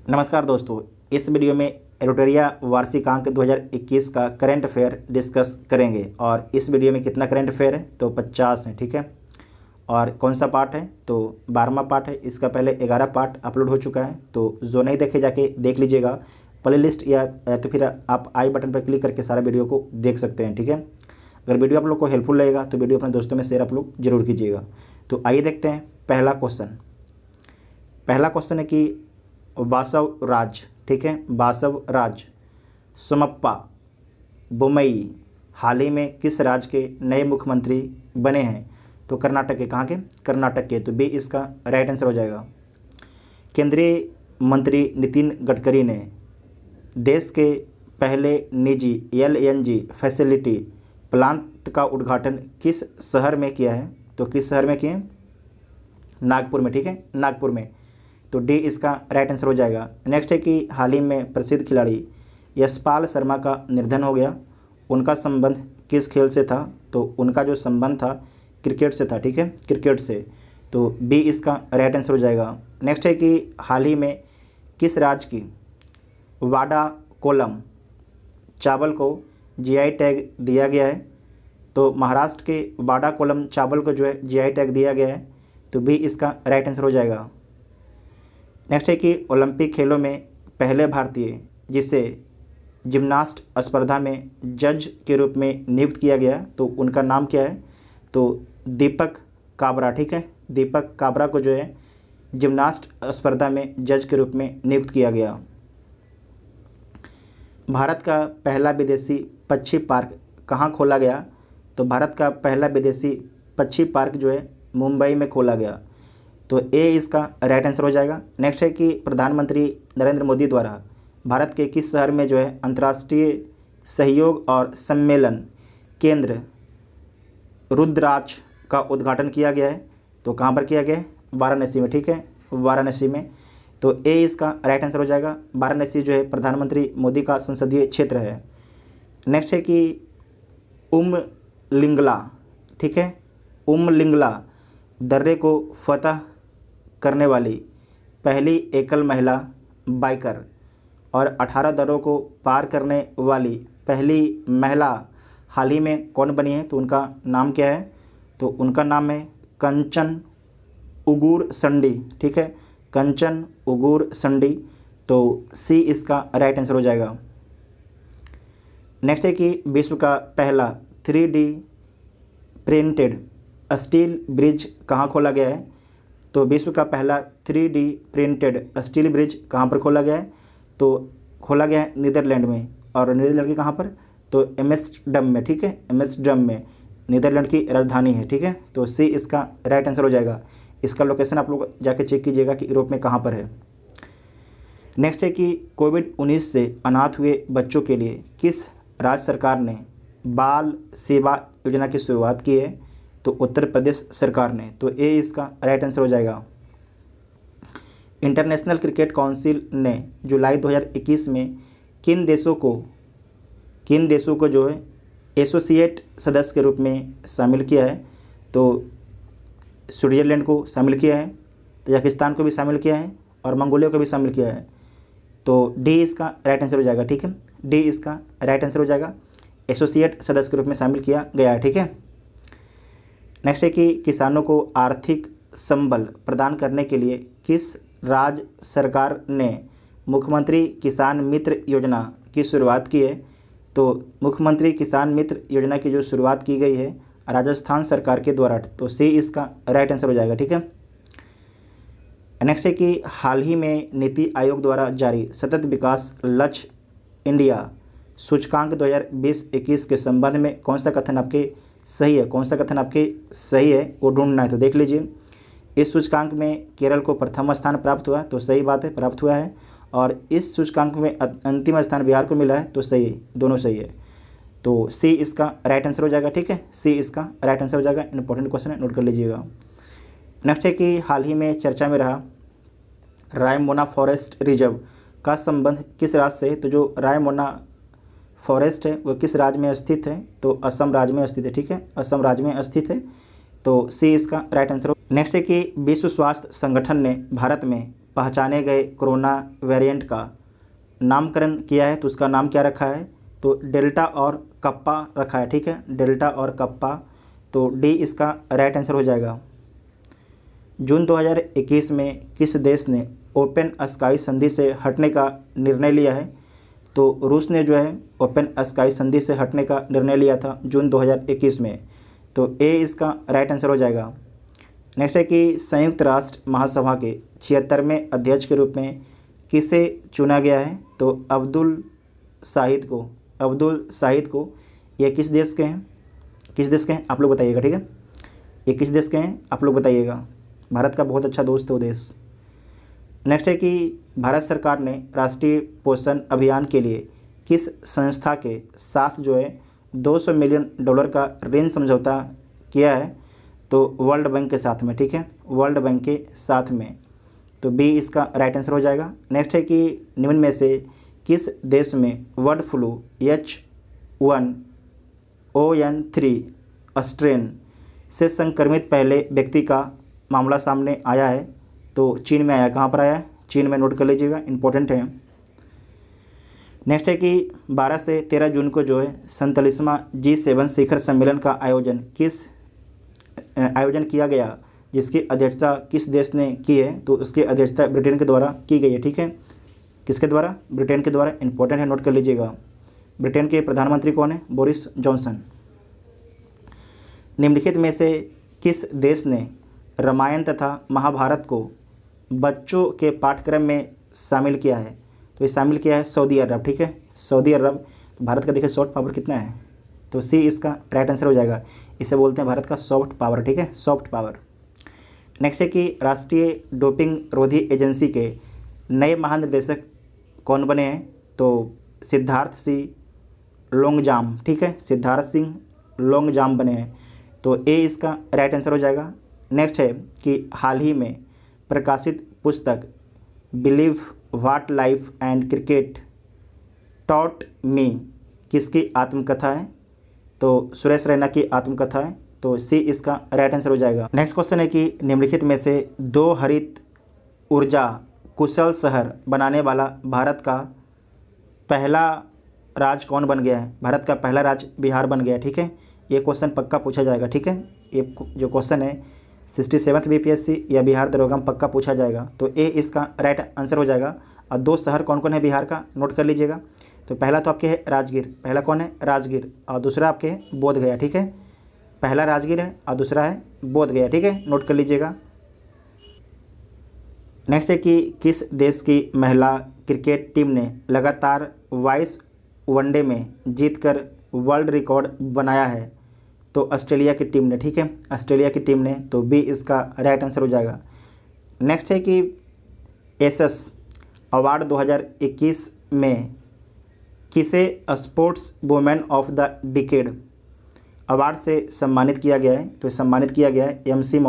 नमस्कार दोस्तों, इस वीडियो में एरोटेरिया वार्षिकांक 2021 का करंट अफेयर डिस्कस करेंगे। और इस वीडियो में कितना करंट अफेयर है तो 50 है, ठीक है। और कौन सा पार्ट है तो 12वां पार्ट है। इसका पहले 11 पार्ट अपलोड हो चुका है, तो जो नहीं देखे जाके देख लीजिएगा प्ले लिस्ट या तो फिर आप आई बटन पर क्लिक करके सारा वीडियो को देख सकते हैं, ठीक है। अगर वीडियो आप लोग को हेल्पफुल लगेगा तो वीडियो अपने दोस्तों में शेयर आप लोग जरूर कीजिएगा। तो आइए देखते हैं पहला क्वेश्चन है कि बासव राज, ठीक है, बासव राज सोमप्पा बोमई हाल ही में किस राज्य के नए मुख्यमंत्री बने हैं तो कर्नाटक के। कहाँ के? कर्नाटक के। तो बी इसका राइट आंसर हो जाएगा। केंद्रीय मंत्री नितिन गडकरी ने देश के पहले निजी एलएनजी फैसिलिटी प्लांट का उद्घाटन किस शहर में किया है तो किस शहर में किए? नागपुर में, ठीक है, नागपुर में। तो डी इसका राइट आंसर हो जाएगा। नेक्स्ट है कि हाल ही में प्रसिद्ध खिलाड़ी यशपाल शर्मा का निधन हो गया, उनका संबंध किस खेल से था तो उनका जो संबंध था क्रिकेट से था, ठीक है, क्रिकेट से। तो बी इसका राइट आंसर हो जाएगा। नेक्स्ट है कि हाल ही में किस राज्य की वाडा कोलम चावल को जीआई टैग दिया गया है तो महाराष्ट्र के वाडा कोलम चावल को जो है जीआई टैग दिया गया है। तो बी इसका राइट आंसर हो जाएगा। नेक्स्ट है कि ओलंपिक खेलों में पहले भारतीय जिसे जिम्नास्ट स्पर्धा में जज के रूप में नियुक्त किया गया तो उनका नाम क्या है तो दीपक काबरा, ठीक है, दीपक काबरा को जो है जिम्नास्ट स्पर्धा में जज के रूप में नियुक्त किया गया। भारत का पहला विदेशी पक्षी पार्क कहाँ खोला गया तो भारत का पहला विदेशी पक्षी पार्क जो है मुंबई में खोला गया। तो ए इसका राइट आंसर हो जाएगा। नेक्स्ट है कि प्रधानमंत्री नरेंद्र मोदी द्वारा भारत के किस शहर में जो है अंतर्राष्ट्रीय सहयोग और सम्मेलन केंद्र रुद्राक्ष का उद्घाटन किया गया है तो कहाँ पर किया गया है? वाराणसी में, ठीक है, वाराणसी में। तो ए इसका राइट आंसर हो जाएगा। वाराणसी जो है प्रधानमंत्री मोदी का संसदीय क्षेत्र है। नेक्स्ट है कि उमलिंगला, ठीक है, उमलिंगला दर्रे को फतह करने वाली पहली एकल महिला बाइकर और 18 दर्रों को पार करने वाली पहली महिला हाल ही में कौन बनी है तो उनका नाम क्या है तो उनका नाम है कंचन उगुर संडी, ठीक है, कंचन उगुर संडी। तो सी इसका राइट आंसर हो जाएगा। नेक्स्ट है कि विश्व का पहला 3D प्रिंटेड स्टील ब्रिज कहाँ खोला गया है तो विश्व का पहला 3D प्रिंटेड स्टील ब्रिज कहाँ पर खोला गया है तो खोला गया है नीदरलैंड में। और नीदरलैंड की कहाँ पर तो एम्स्टर्डम में, ठीक है, एम्स्टर्डम में नीदरलैंड की राजधानी है, ठीक है। तो सी इसका राइट आंसर हो जाएगा। इसका लोकेशन आप लोग जाके चेक कीजिएगा कि यूरोप में कहाँ पर है। नेक्स्ट है कि कोविड-19 से अनाथ हुए बच्चों के लिए किस राज्य सरकार ने बाल सेवा योजना की शुरुआत की है तो उत्तर प्रदेश सरकार ने। तो ए इसका राइट आंसर हो जाएगा। इंटरनेशनल क्रिकेट काउंसिल ने जुलाई 2021 में किन देशों को जो है एसोसिएट सदस्य के रूप में शामिल किया है तो स्विट्ज़रलैंड को शामिल किया है, तजाकिस्तान को भी शामिल किया है और मंगोलिया को भी शामिल किया है। तो डी इसका राइट आंसर हो जाएगा, ठीक है, डी इसका राइट आंसर हो जाएगा। एसोसिएट सदस्य के रूप में शामिल किया गया है, ठीक है। नेक्स्ट है कि किसानों को आर्थिक संबल प्रदान करने के लिए किस राज्य सरकार ने मुख्यमंत्री किसान मित्र योजना की शुरुआत की है तो मुख्यमंत्री किसान मित्र योजना की जो शुरुआत की गई है राजस्थान सरकार के द्वारा। तो सी इसका राइट आंसर हो जाएगा, ठीक है। नेक्स्ट है कि हाल ही में नीति आयोग द्वारा जारी सतत विकास लक्ष्य इंडिया सूचकांक 2020-21 के संबंध में कौन सा कथन आपके सही है, कौन सा कथन आपके सही है वो ढूंढना है। तो देख लीजिए, इस सूचकांक में केरल को प्रथम स्थान प्राप्त हुआ तो सही बात है, प्राप्त हुआ है। और इस सूचकांक में अंतिम स्थान बिहार को मिला है तो सही है, दोनों सही है। तो सी इसका राइट आंसर हो जाएगा, ठीक है, सी इसका राइट आंसर हो जाएगा। इंपॉर्टेंट क्वेश्चन है, नोट कर लीजिएगा। नेक्स्ट है कि हाल ही में चर्चा में रहा रायमोना फॉरेस्ट रिजर्व का संबंध किस राज्य से है तो जो रायमोना फॉरेस्ट है वो किस राज्य में स्थित है तो असम राज्य में स्थित है, ठीक है, असम राज्य में स्थित है। तो सी इसका राइट आंसर हो। नेक्स्ट है कि विश्व स्वास्थ्य संगठन ने भारत में पहचाने गए कोरोना वेरिएंट का नामकरण किया है, तो उसका नाम क्या रखा है, तो डेल्टा और कप्पा रखा है। ठीक है, डेल्टा और कप्पा, तो डी इसका राइट आंसर हो जाएगा। जून 2021 में किस देश ने ओपन स्काई संधि से हटने का निर्णय लिया है, तो रूस ने जो है ओपन स्काई संधि से हटने का निर्णय लिया था जून 2021 में, तो ए इसका राइट आंसर हो जाएगा। नेक्स्ट है कि संयुक्त राष्ट्र महासभा के 76वें अध्यक्ष के रूप में किसे चुना गया है, तो अब्दुल शाहिद को। ये किस देश के हैं आप लोग बताइएगा। ठीक है, ये किस देश के हैं आप लोग बताइएगा। भारत का बहुत अच्छा दोस्त है वो देश। नेक्स्ट है कि भारत सरकार ने राष्ट्रीय पोषण अभियान के लिए किस संस्था के साथ जो है $200 मिलियन का ऋण समझौता किया है, तो वर्ल्ड बैंक के साथ में। ठीक है, वर्ल्ड बैंक के साथ में, तो बी इसका राइट आंसर हो जाएगा। नेक्स्ट है कि निम्न में से किस देश में बर्ड फ्लू H1N3 स्ट्रेन से संक्रमित पहले व्यक्ति का मामला सामने आया है, तो चीन में आया। कहाँ पर आया है, चीन में, नोट कर लीजिएगा, इंपॉर्टेंट है। नेक्स्ट है कि 12 से 13 जून को जो है 47वां G7 शिखर सम्मेलन का आयोजन किया गया, जिसकी अध्यक्षता किस देश ने की है, तो उसकी अध्यक्षता ब्रिटेन के द्वारा की गई है। ठीक है, किसके द्वारा, ब्रिटेन के द्वारा, इंपॉर्टेंट है, नोट कर लीजिएगा। ब्रिटेन के प्रधानमंत्री कौन है, बोरिस जॉनसन। निम्नलिखित में से किस देश ने रामायण तथा महाभारत को बच्चों के पाठ्यक्रम में शामिल किया है, तो ये शामिल किया है सऊदी अरब। ठीक है, सऊदी अरब। तो भारत का देखिए सॉफ्ट पावर कितना है, तो सी इसका राइट आंसर हो जाएगा। इसे बोलते हैं भारत का सॉफ्ट पावर। ठीक है, सॉफ्ट पावर। नेक्स्ट है कि राष्ट्रीय डोपिंग रोधी एजेंसी के नए महानिदेशक कौन बने हैं, तो सिद्धार्थ सिंह लोंगजाम। ठीक है, सिद्धार्थ सिंह लोंगजाम बने हैं, तो ए इसका राइट आंसर हो जाएगा। नेक्स्ट है कि हाल ही में प्रकाशित पुस्तक believe what life and cricket taught me किसकी आत्मकथा है, तो सुरेश रैना की आत्मकथा है, तो सी इसका राइट आंसर हो जाएगा। नेक्स्ट क्वेश्चन है कि निम्नलिखित में से 2 हरित ऊर्जा कुशल शहर बनाने वाला भारत का पहला राज्य कौन बन गया है, भारत का पहला राज्य बिहार बन गया है। ठीक है, ये क्वेश्चन पक्का पूछा जाएगा। ठीक है, ये जो क्वेश्चन है 67th BPSC या बिहार दरोगा में पक्का पूछा जाएगा, तो ए इसका राइट आंसर हो जाएगा। और 2 शहर कौन कौन है बिहार का, नोट कर लीजिएगा। तो पहला तो आपके है राजगीर, पहला कौन है, राजगीर, और दूसरा आपके है बोधगया। ठीक है, पहला राजगीर है और दूसरा है बोधगया। ठीक है, नोट कर लीजिएगा। नेक्स्ट है कि किस देश की महिला क्रिकेट टीम ने लगातार 22 वनडे में जीतकर वर्ल्ड रिकॉर्ड बनाया है, तो ऑस्ट्रेलिया की टीम ने। ठीक है, ऑस्ट्रेलिया की टीम ने, तो बी इसका राइट आंसर हो जाएगा। नेक्स्ट है कि एसएस अवार्ड 2021 में किसे sports women of the decade award से सम्मानित किया गया है, तो सम्मानित किया गया है MC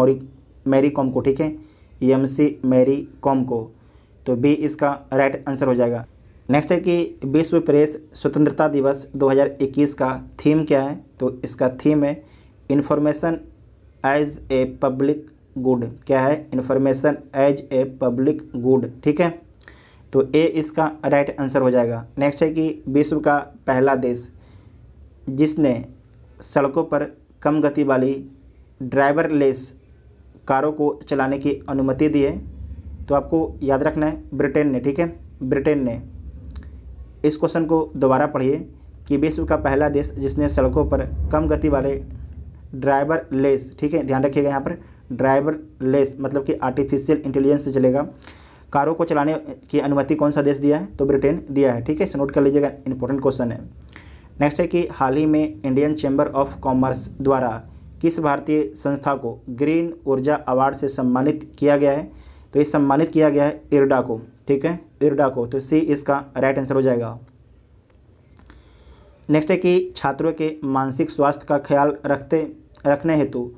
मैरी कॉम को। ठीक है, MC मैरी कॉम को, तो बी इसका राइट आंसर हो जाएगा। नेक्स्ट है कि विश्व प्रेस स्वतंत्रता दिवस 2021 का थीम क्या है, तो इसका थीम है information as a public good. क्या है, information as a public good. ठीक है, तो ए इसका राइट आंसर हो जाएगा। नेक्स्ट है कि विश्व का पहला देश जिसने सड़कों पर कम गति वाली ड्राइवरलेस कारों को चलाने की अनुमति दी है, तो आपको याद रखना है ब्रिटेन ने। ठीक है, ब्रिटेन ने। इस क्वेश्चन को दोबारा पढ़िए कि विश्व का पहला देश जिसने सड़कों पर कम गति वाले ड्राइवरलेस, ठीक है, ध्यान रखिएगा यहाँ पर ड्राइवरलेस मतलब कि आर्टिफिशियल इंटेलिजेंस से चलेगा, कारों को चलाने की अनुमति कौन सा देश दिया है, तो ब्रिटेन दिया है। ठीक है, इसे नोट कर लीजिएगा, इंपॉर्टेंट क्वेश्चन है। नेक्स्ट है कि हाल ही में इंडियन चैम्बर ऑफ कॉमर्स द्वारा किस भारतीय संस्था को ग्रीन ऊर्जा अवार्ड से सम्मानित किया गया है, तो ये सम्मानित किया गया है इरडा को। ठीक है, इरडा को, तो सी इसका राइट आंसर हो जाएगा। नेक्स्ट है कि छात्रों के मानसिक स्वास्थ्य का ख्याल रखने हेतु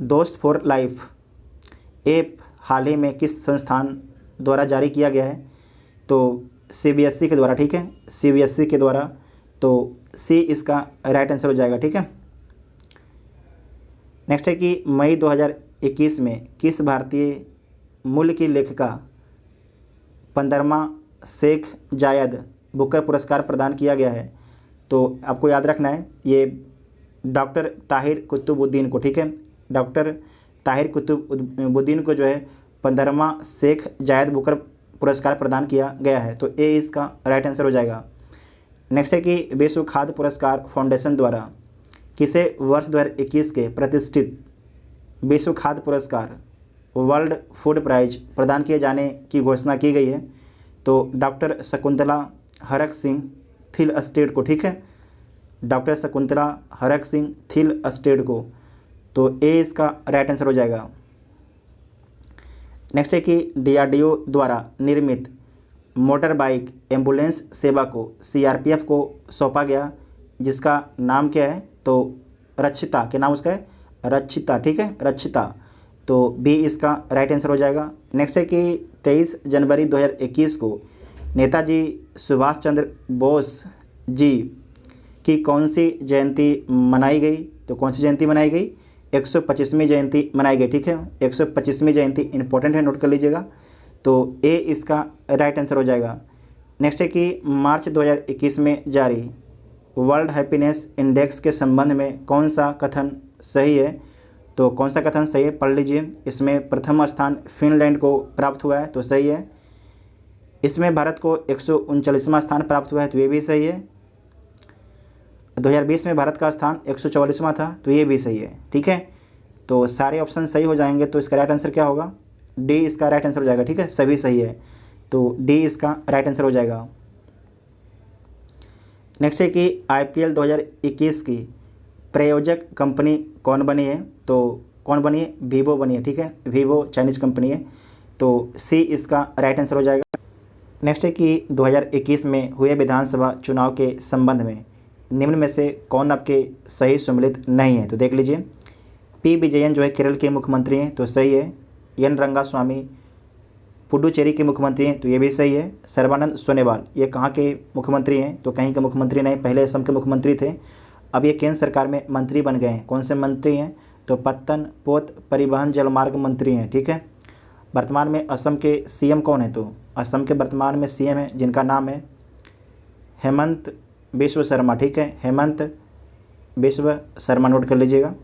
दोस्त फॉर लाइफ ऐप हाल ही में किस संस्थान द्वारा जारी किया गया है, तो CBSE के द्वारा। ठीक है, CBSE के द्वारा, तो सी इसका राइट आंसर हो जाएगा। ठीक है। नेक्स्ट है कि मई 2021 में किस भारतीय मूल की लेखिका 15वां शेख जायद बुकर पुरस्कार प्रदान किया गया है? तो आपको याद रखना है ये डॉक्टर ताहिर कुतुबुद्दीन को, ठीक है, डॉक्टर ताहिर कुतुबुद्दीन को जो है 15वां शेख जायद बुकर पुरस्कार प्रदान किया गया है। तो ए इसका राइट आंसर हो जाएगा। नेक्स्ट है कि विश्व खाद्य पुरस्कार फाउंडेशन द्वारा किसे वर्ष 2021 के प्रतिष्ठित विश्व खाद्य पुरस्कार वर्ल्ड फूड प्राइज प्रदान किए जाने की घोषणा की गई है? तो डॉक्टर शकुंतला हरक सिंह थिल अस्टेड को, ठीक है, डॉक्टर शकुंतला हरक सिंह थिल अस्टेड को। तो ए इसका राइट आंसर हो जाएगा। नेक्स्ट है कि DRDO द्वारा निर्मित मोटर बाइक एम्बुलेंस सेवा को CRPF को सौंपा गया, जिसका नाम क्या है? तो रक्षिता, क्या नाम उसका है? रक्षिता, ठीक है, रक्षिता। तो बी इसका राइट आंसर हो जाएगा। नेक्स्ट है कि 23 जनवरी 2021 को नेताजी सुभाष चंद्र बोस जी की कौन सी जयंती मनाई गई? तो कौन सी जयंती मनाई गई? 125वीं जयंती मनाई गई, ठीक है, 125वीं जयंती इंपॉर्टेंट है, नोट कर लीजिएगा। तो ए इसका राइट आंसर हो जाएगा। नेक्स्ट है कि मार्च 2021 में जारी वर्ल्ड हैप्पीनेस इंडेक्स के संबंध में कौन सा कथन सही है? तो कौन सा कथन सही है पढ़ लीजिए। इसमें प्रथम स्थान फिनलैंड को प्राप्त हुआ है, तो सही है। इसमें भारत को 139वां स्थान प्राप्त हुआ है, तो ये भी सही है। 2020 में भारत का स्थान 144वां था, तो ये भी सही है, ठीक है। तो सारे ऑप्शन सही हो जाएंगे, तो इसका राइट आंसर क्या होगा? डी इसका राइट आंसर हो जाएगा, ठीक है, सभी सही है, तो डी इसका राइट आंसर हो जाएगा। नेक्स्ट है कि IPL 2021 की प्रायोजक कंपनी कौन बनी है? तो कौन बनी है? वीवो बनी है, ठीक है, वीवो चाइनीज़ कंपनी है, तो सी इसका राइट आंसर हो जाएगा। नेक्स्ट है कि 2021 में हुए विधानसभा चुनाव के संबंध में निम्न में से कौन आपके सही सम्मिलित नहीं है? तो देख लीजिए। P विजयन जो है केरल के मुख्यमंत्री हैं, तो सही है। N रंगास्वामी पुडुचेरी के मुख्यमंत्री हैं, तो ये भी सही है। सर्बानंद सोनोवाल ये कहाँ के मुख्यमंत्री हैं? तो कहीं के मुख्यमंत्री नहीं, पहले असम के मुख्यमंत्री थे, अब ये केंद्र सरकार में मंत्री बन गए हैं। कौन से मंत्री हैं? तो पत्तन पोत परिवहन जलमार्ग मंत्री हैं, ठीक है। वर्तमान में असम के CM कौन है? तो असम के वर्तमान में CM है जिनका नाम है हेमंत बिश्व शर्मा, ठीक है, हेमंत बिश्व शर्मा, नोट कर लीजिएगा।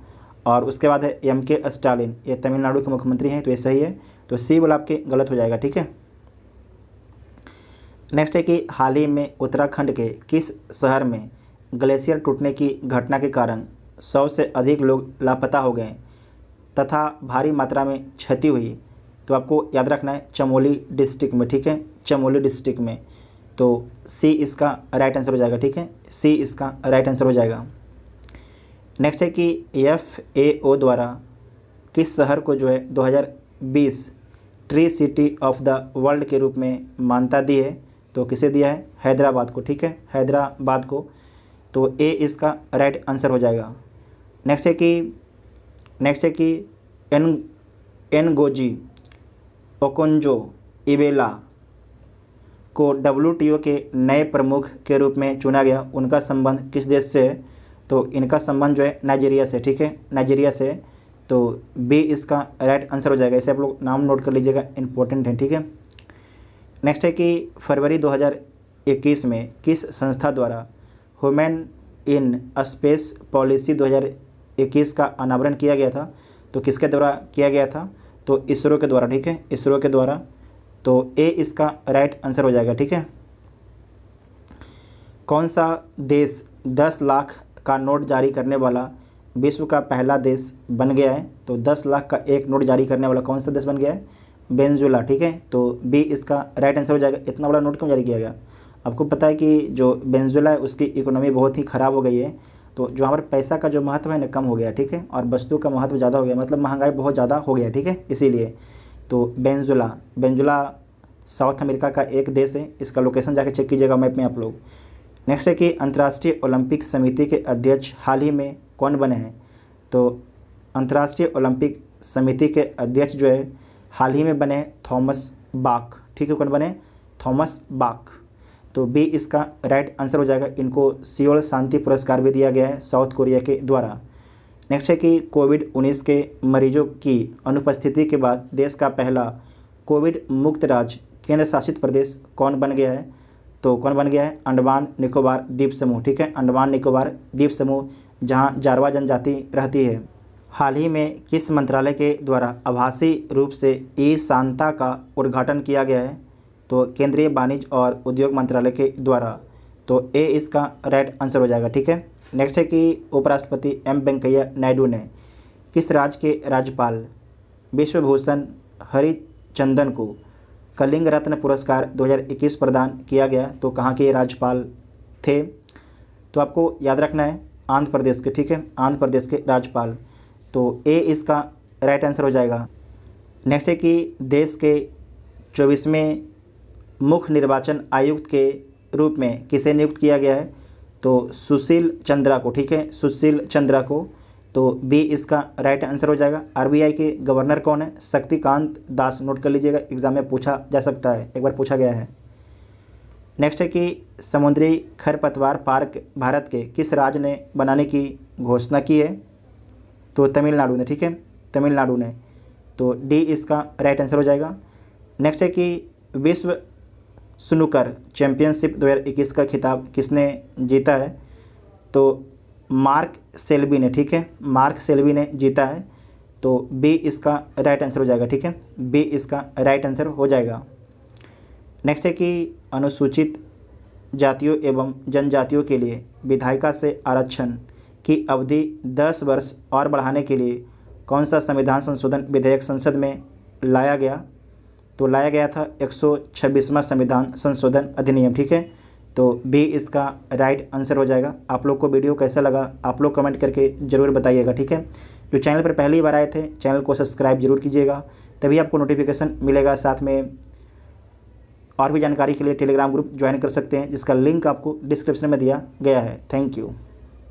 और उसके बाद है MK स्टालिन, ये तमिलनाडु के मुख्यमंत्री हैं, तो ये सही है। तो सी वाला आपके गलत हो जाएगा, ठीक है। नेक्स्ट है कि हाल ही में उत्तराखंड के किस शहर में ग्लेशियर टूटने की घटना के कारण 100 से अधिक लोग लापता हो गए तथा भारी मात्रा में क्षति हुई? तो आपको याद रखना है चमोली डिस्ट्रिक्ट में, ठीक है, चमोली डिस्ट्रिक्ट में। तो सी इसका राइट आंसर हो जाएगा, ठीक है, सी इसका राइट आंसर हो जाएगा। नेक्स्ट है कि FAO द्वारा किस शहर को जो है 2020 tree city of the world के रूप में मान्यता दी है? तो किसे दिया है? हैदराबाद को, ठीक है, हैदराबाद को। तो ए इसका राइट आंसर हो जाएगा। नेक्स्ट है कि एनगोजी ओकोंजो इवेला को WTO के नए प्रमुख के रूप में चुना गया, उनका संबंध किस देश से है? तो इनका संबंध जो है नाइजीरिया से, ठीक है, नाइजीरिया से। तो बी इसका राइट आंसर हो जाएगा। इसे आप लोग नाम नोट कर लीजिएगा, इंपॉर्टेंट है, ठीक है। नेक्स्ट है कि फरवरी 2021 में किस संस्था द्वारा वुमेन इन स्पेस पॉलिसी 2021 का अनावरण किया गया था? तो किसके द्वारा किया गया था? तो इसरो के द्वारा, ठीक है, इसरो के द्वारा। तो ए इसका राइट आंसर हो जाएगा, ठीक है। कौन सा देश 10 लाख का नोट जारी करने वाला विश्व का पहला देश बन गया है? तो 10 लाख का एक नोट जारी करने वाला कौन सा देश बन गया है? वेनेजुएला, ठीक है। तो बी इसका राइट आंसर हो जाएगा। इतना बड़ा नोट क्यों जारी किया गया? आपको पता है कि जो वेनेजुएला है उसकी इकोनॉमी बहुत ही ख़राब हो गई है, तो जो हमारे पैसा का जो महत्व है ना कम हो गया, ठीक है, और वस्तु का महत्व ज़्यादा हो गया, मतलब महंगाई बहुत ज़्यादा हो गया, ठीक है, इसीलिए। तो वेनेजुएला साउथ अमेरिका का एक देश है, इसका लोकेशन जाके चेक कीजिएगा मैप में आप लोग। नेक्स्ट है कि अंतर्राष्ट्रीय ओलंपिक समिति के अध्यक्ष हाल ही में कौन बने हैं? तो अंतर्राष्ट्रीय ओलंपिक समिति के अध्यक्ष जो है हाल ही में बने थॉमस बाक, ठीक है, कौन बने? Thomas Bach. तो बी इसका राइट आंसर हो जाएगा। इनको सियोल शांति पुरस्कार भी दिया गया है साउथ कोरिया के द्वारा। नेक्स्ट है कि कोविड-19 के मरीजों की अनुपस्थिति के बाद देश का पहला कोविड मुक्त राज्य केंद्र शासित प्रदेश कौन बन गया है? तो कौन बन गया है? अंडमान निकोबार द्वीप समूह। ठीक है, अंडमान निकोबार द्वीप समूह, जहां जारवा जनजाति रहती है। हाल ही में किस मंत्रालय के द्वारा आभासी रूप से ई शांता का उद्घाटन किया गया है? तो केंद्रीय वाणिज्य और उद्योग मंत्रालय के द्वारा। तो ए इसका राइट आंसर हो जाएगा। ठीक है, नेक्स्ट है कि उपराष्ट्रपति एम वेंकैया नायडू ने किस राज्य के राज्यपाल विश्वभूषण हरिचंदन को कलिंग रत्न पुरस्कार 2021 प्रदान किया गया? तो कहाँ के राज्यपाल थे? तो आपको याद रखना है आंध्र प्रदेश के। ठीक है, आंध्र प्रदेश के राज्यपाल। तो ए इसका राइट आंसर हो जाएगा। नेक्स्ट है कि देश के 24वें मुख्य निर्वाचन आयुक्त के रूप में किसे नियुक्त किया गया है? तो सुशील चंद्रा को। ठीक है, सुशील चंद्रा को। तो बी इसका राइट आंसर हो जाएगा। आरबीआई के गवर्नर कौन है? शक्तिकांत दास। नोट कर लीजिएगा, एग्जाम में पूछा जा सकता है, एक बार पूछा गया है। नेक्स्ट है कि समुद्री खरपतवार पार्क भारत के किस राज्य ने बनाने की घोषणा की है? तो तमिलनाडु ने। ठीक है, तमिलनाडु ने। तो डी इसका राइट आंसर हो जाएगा। नेक्स्ट है कि विश्व स्नूकर चैंपियनशिप 2021 का खिताब किसने जीता है? तो मार्क सेल्बी ने। ठीक है, मार्क सेल्बी ने जीता है। तो बी इसका राइट आंसर हो जाएगा। ठीक है, बी इसका राइट आंसर हो जाएगा। नेक्स्ट है कि अनुसूचित जातियों एवं जनजातियों के लिए विधायिका से आरक्षण की अवधि 10 वर्ष और बढ़ाने के लिए कौन सा संविधान संशोधन विधेयक संसद में लाया गया? तो लाया गया था 126वां संविधान संशोधन अधिनियम। ठीक है, तो बी इसका राइट आंसर हो जाएगा। आप लोग को वीडियो कैसा लगा आप लोग कमेंट करके ज़रूर बताइएगा। ठीक है, जो चैनल पर पहली बार आए थे चैनल को सब्सक्राइब जरूर कीजिएगा, तभी आपको नोटिफिकेशन मिलेगा। साथ में और भी जानकारी के लिए टेलीग्राम ग्रुप ज्वाइन कर सकते हैं, जिसका लिंक आपको डिस्क्रिप्शन में दिया गया है। Thank you.